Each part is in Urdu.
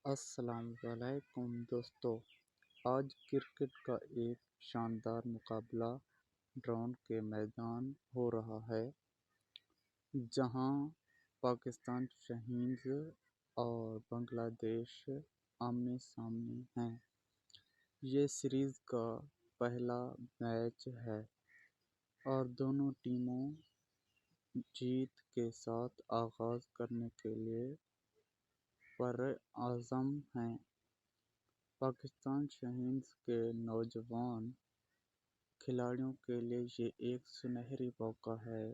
السلام علیکم دوستو، آج کرکٹ کا ایک شاندار مقابلہ ڈرون کے میدان ہو رہا ہے، جہاں پاکستان شاہینز اور بنگلہ دیش آمنے سامنے ہیں۔ یہ سیریز کا پہلا میچ ہے اور دونوں ٹیموں جیت کے ساتھ آغاز کرنے کے لیے پرعزم ہیں۔ پاکستان شاہینز کے نوجوان کھلاڑیوں کے لیے یہ ایک سنہری موقع ہے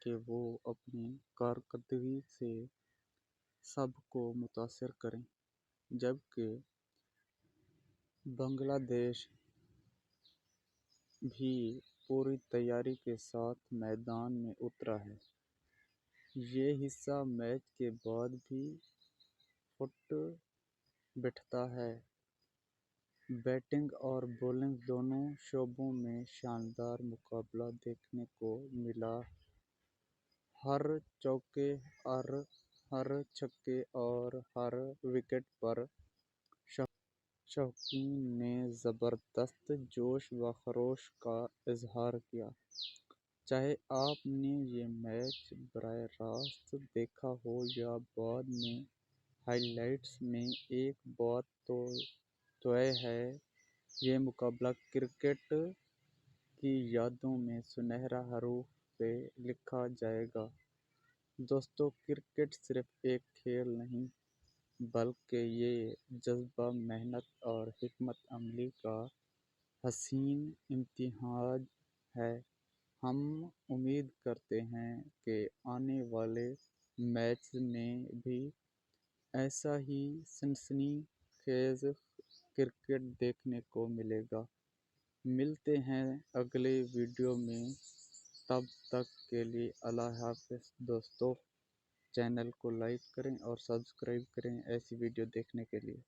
کہ وہ اپنی کارکردگی سے سب کو متاثر کریں، جبکہ بنگلہ دیش بھی پوری تیاری کے ساتھ میدان میں اترا ہے۔ یہ حصہ میچ کے بعد بھی پھوٹ بیٹھتا ہے۔ بیٹنگ اور بولنگ دونوں شعبوں میں شاندار مقابلہ دیکھنے کو ملا۔ ہر چوکے، ہر چھکے اور ہر وکٹ پر شائقین نے زبردست جوش و خروش کا اظہار کیا۔ چاہے آپ نے یہ میچ براہ راست دیکھا ہو یا بعد میں ہائی لائٹس میں، ایک بات تو طے ہے، یہ مقابلہ کرکٹ کی یادوں میں سنہرے حروف سے لکھا جائے گا۔ دوستو، کرکٹ صرف ایک کھیل نہیں بلکہ یہ جذبہ، محنت اور حکمت عملی کا حسین امتزاج ہے۔ ہم امید کرتے ہیں کہ آنے والے میچز میں بھی ایسا ہی سنسنی خیز کرکٹ دیکھنے کو ملے گا۔ ملتے ہیں اگلے ویڈیو میں، تب تک کے لیے اللہ حافظ دوستو۔ چینل کو لائک کریں اور سبسکرائب کریں ایسی ویڈیو دیکھنے کے لیے۔